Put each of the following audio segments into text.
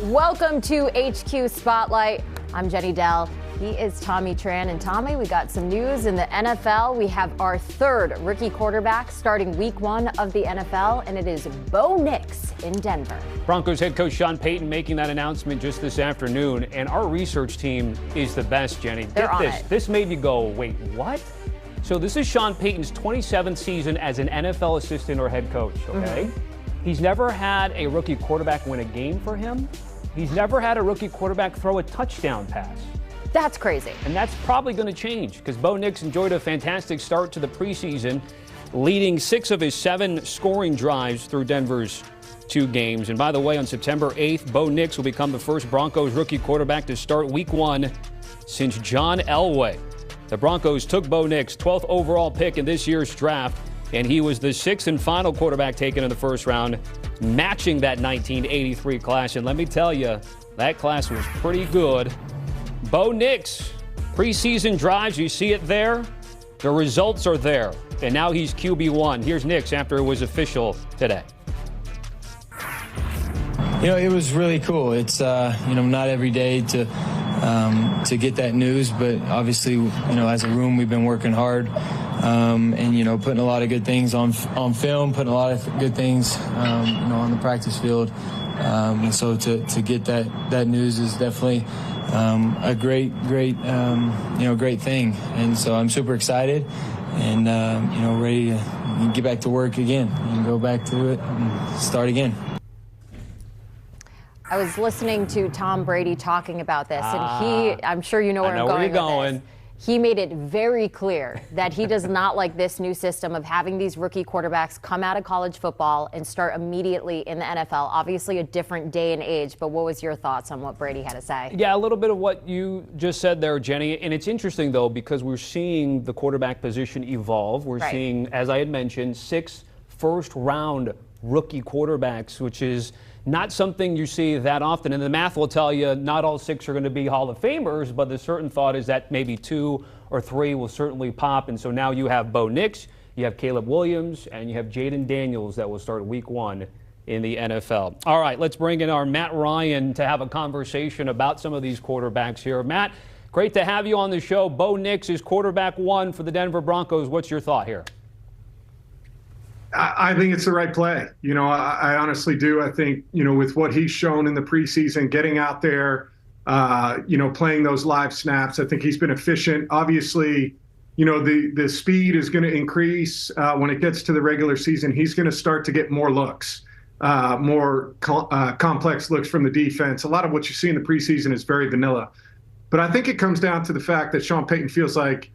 Welcome to HQ Spotlight. I'm Jenny Dell. He is Tommy Tran. And Tommy, we got some news in the NFL. We have our third rookie quarterback starting week 1 of the NFL, and it is Bo Nix in Denver. Broncos head coach Sean Payton making that announcement just this afternoon, and our research team is the best, Jenny. They're on it. This made you go, wait, what? So this is Sean Payton's 27th season as an NFL assistant or head coach, okay? Mm-hmm. He's never had a rookie quarterback win a game for him. He's never had a rookie quarterback throw a touchdown pass. That's crazy. And that's probably going to change because Bo Nix enjoyed a fantastic start to the preseason, leading 6 of his 7 scoring drives through Denver's 2 games. And by the way, on September 8th, Bo Nix will become the first Broncos rookie quarterback to start week 1 since John Elway. The Broncos took Bo Nix, 12th overall pick in this year's draft, and he was the 6th and final quarterback taken in the first round, matching that 1983 class. And let me tell you, that class was pretty good. Bo Nix, preseason drives, you see it there. The results are there. And now he's QB1. Here's Nix after it was official today. It was really cool. It's, not every day to get that news, but obviously, as a room, we've been working hard and, putting a lot of good things on film, putting a lot of good things, on the practice field. And so to get that news is definitely a great thing. And so I'm super excited and, ready to get back to work again and go back to it and start again. I was listening to Tom Brady talking about this, and I'm sure you know where I'm going with this. He made it very clear that he does not like this new system of having these rookie quarterbacks come out of college football and start immediately in the NFL. Obviously a different day and age, but what was your thoughts on what Brady had to say? Yeah, a little bit of what you just said there, Jenny. And it's interesting, though, because we're seeing the quarterback position evolve. We're seeing, as I had mentioned, 6 first-round rookie quarterbacks, which is not something you see that often. And the math will tell you not all 6 are going to be Hall of Famers, but the certain thought is that maybe 2 or 3 will certainly pop. And so now you have Bo Nix, you have Caleb Williams, and you have Jaden Daniels that will start week 1 in the NFL. All right, let's bring in our Matt Ryan to have a conversation about some of these quarterbacks here. Matt, great to have you on the show. Bo Nix is quarterback 1 for the Denver Broncos. What's your thought here? I think it's the right play. I honestly do. I think, with what he's shown in the preseason, getting out there, playing those live snaps, I think he's been efficient. Obviously, the speed is going to increase when it gets to the regular season. He's going to start to get more looks, more complex looks from the defense. A lot of what you see in the preseason is very vanilla. But I think it comes down to the fact that Sean Payton feels like,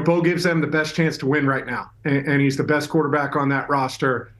Bo gives them the best chance to win right now. And he's the best quarterback on that roster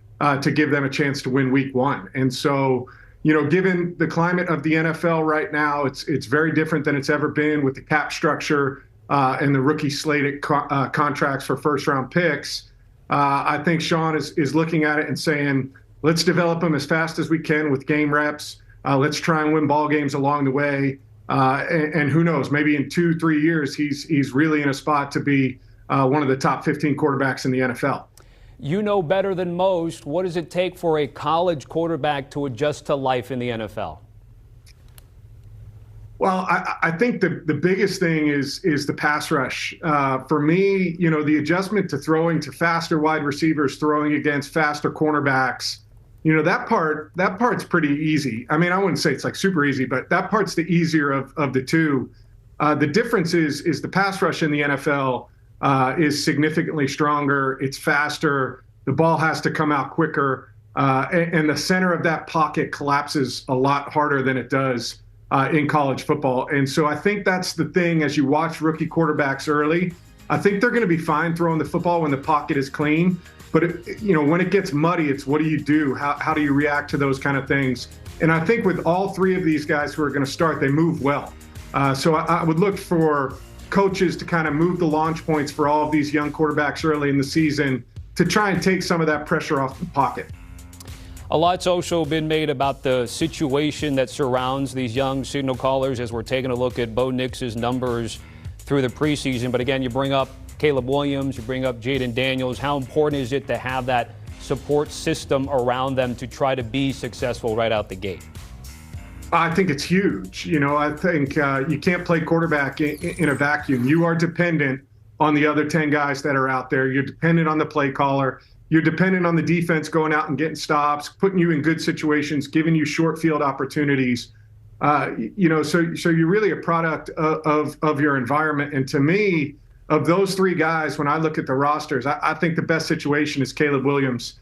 to give them a chance to win week 1. And so, given the climate of the NFL right now, it's very different than it's ever been with the cap structure and the rookie slated contracts for first-round picks. I think Sean is looking at it and saying, let's develop them as fast as we can with game reps. Let's try and win ball games along the way. And who knows, maybe in 2-3 years, he's really in a spot to be one of the top 15 quarterbacks in the NFL. You know better than most, what does it take for a college quarterback to adjust to life in the NFL? Well, I think the biggest thing is the pass rush. For me, the adjustment to throwing to faster wide receivers, throwing against faster cornerbacks, that part's pretty easy. I mean, I wouldn't say it's like super easy, but that part's the easier of the two. The difference is the pass rush in the NFL is significantly stronger. It's faster. The ball has to come out quicker. And the center of that pocket collapses a lot harder than it does in college football. And so I think that's the thing as you watch rookie quarterbacks early. I think they're going to be fine throwing the football when the pocket is clean. But, when it gets muddy, it's what do you do? How do you react to those kind of things? And I think with all 3 of these guys who are going to start, they move well. So I would look for coaches to kind of move the launch points for all of these young quarterbacks early in the season to try and take some of that pressure off the pocket. A lot's also been made about the situation that surrounds these young signal callers as we're taking a look at Bo Nix's numbers through the preseason. But again, you bring up Caleb Williams, you bring up Jaden Daniels. How important is it to have that support system around them to try to be successful right out the gate? I think it's huge. I think you can't play quarterback in a vacuum. You are dependent on the other 10 guys that are out there. You're dependent on the play caller. You're dependent on the defense going out and getting stops, putting you in good situations, giving you short field opportunities. So you're really a product of your environment. And to me, of those three guys, when I look at the rosters, I think the best situation is Caleb Williams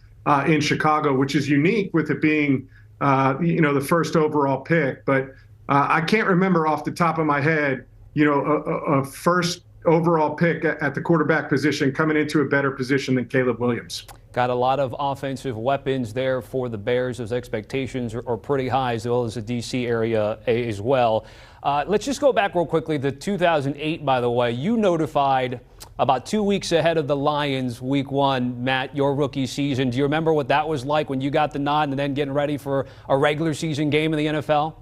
in Chicago, which is unique with it being, the first overall pick. But I can't remember off the top of my head, a first overall pick at the quarterback position coming into a better position than Caleb Williams. Got a lot of offensive weapons there for the Bears. Those expectations are pretty high, as well as the D.C. area as well. Let's just go back real quickly. The 2008, by the way, you notified about 2 weeks ahead of the Lions week one, Matt, your rookie season. Do you remember what that was like when you got the nod and then getting ready for a regular season game in the NFL?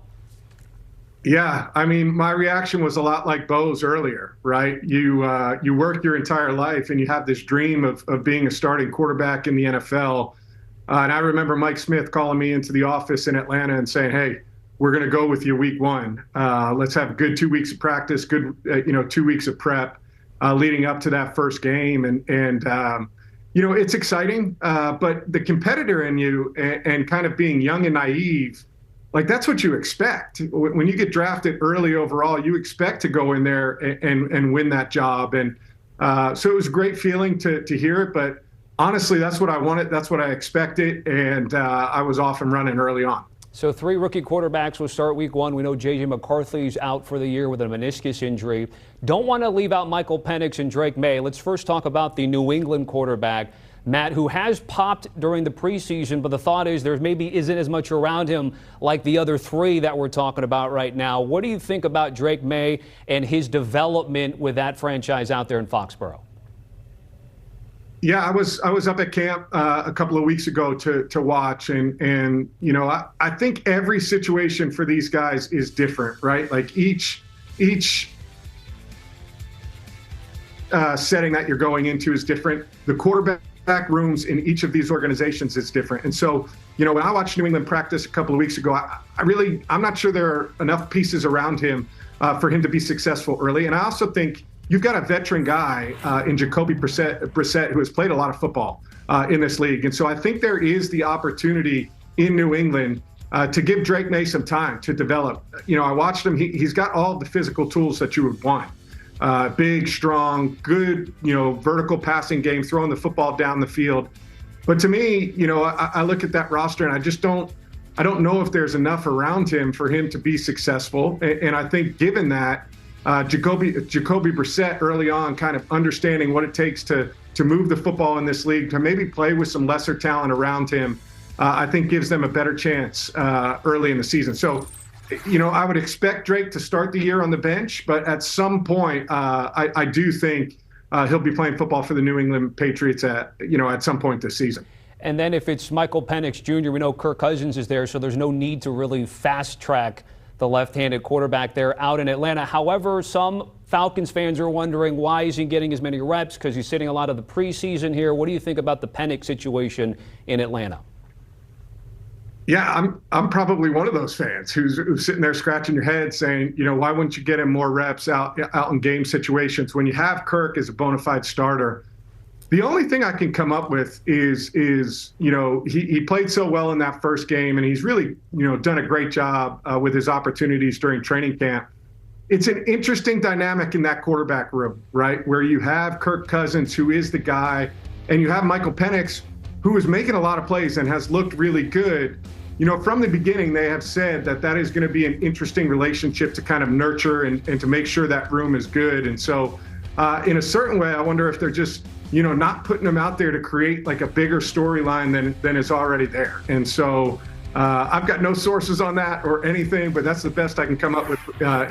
Yeah, I mean, my reaction was a lot like Bo's earlier, right? You work your entire life and you have this dream of being a starting quarterback in the NFL. And I remember Mike Smith calling me into the office in Atlanta and saying, hey, we're going to go with you week one. Let's have a good 2 weeks of practice, good 2 weeks of prep leading up to that first game. And it's exciting, but the competitor in you and kind of being young and naive, like that's what you expect. When you get drafted early overall, you expect to go in there and win that job. And so it was a great feeling to hear it. But honestly, that's what I wanted. That's what I expected. And I was off and running early on. So 3 rookie quarterbacks will start week one. We know J.J. McCarthy's out for the year with a meniscus injury. Don't want to leave out Michael Penix and Drake May. Let's first talk about the New England quarterback, Matt, who has popped during the preseason, but the thought is there maybe isn't as much around him like the other 3 that we're talking about right now. What do you think about Drake May and his development with that franchise out there in Foxborough? Yeah, I was up at camp a couple of weeks ago to watch, and I think every situation for these guys is different, right? Like each setting that you're going into is different. The quarterback rooms in each of these organizations is different. And so, when I watched New England practice a couple of weeks ago, I'm not sure there are enough pieces around him for him to be successful early. And I also think you've got a veteran guy in Jacoby Brissett who has played a lot of football in this league. And so I think there is the opportunity in New England to give Drake May some time to develop. I watched him. He's got all the physical tools that you would want. Big, strong, good, vertical passing game, throwing the football down the field. But to me, I look at that roster and I don't know if there's enough around him for him to be successful. And I think given that, Jacoby Brissett early on kind of understanding what it takes to move the football in this league, to maybe play with some lesser talent around him, I think gives them a better chance early in the season. So, I would expect Drake to start the year on the bench, but at some point, I do think he'll be playing football for the New England Patriots at some point this season. And then if it's Michael Penix Jr., we know Kirk Cousins is there, so there's no need to really fast track the left-handed quarterback there out in Atlanta. However, some Falcons fans are wondering why isn't he getting as many reps, because he's sitting a lot of the preseason here. What do you think about the Penix situation in Atlanta? Yeah, I'm probably one of those fans who's sitting there scratching your head saying, why wouldn't you get him more reps out in game situations when you have Kirk as a bona fide starter? The only thing I can come up with is he played so well in that first game, and he's really done a great job with his opportunities during training camp. It's an interesting dynamic in that quarterback room, right, where you have Kirk Cousins, who is the guy, and you have Michael Penix, who is making a lot of plays and has looked really good. From the beginning, they have said that is going to be an interesting relationship to kind of nurture and to make sure that room is good. And so in a certain way, I wonder if they're just, not putting them out there to create like a bigger storyline than is already there. And so I've got no sources on that or anything, but that's the best I can come up with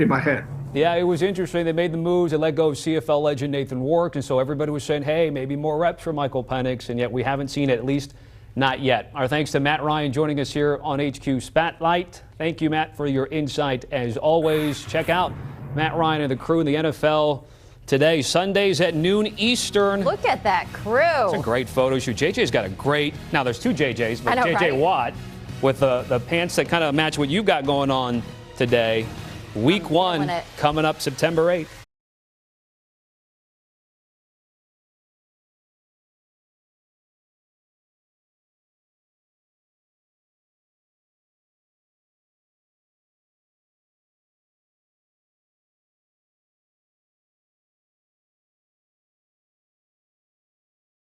in my head. Yeah, it was interesting. They made the moves. They let go of CFL legend Nathan Wark, and so everybody was saying, hey, maybe more reps for Michael Penix, and yet we haven't seen it, at least not yet. Our thanks to Matt Ryan joining us here on HQ Spotlight. Thank you, Matt, for your insight as always. Check out Matt Ryan and the crew in the NFL today, Sundays at noon Eastern. Look at that crew. It's a great photo shoot. JJ's got a great, now there's 2 JJs, but I know, JJ right? Watt with the pants that kind of match what you got going on today. Week 1 coming up September 8th.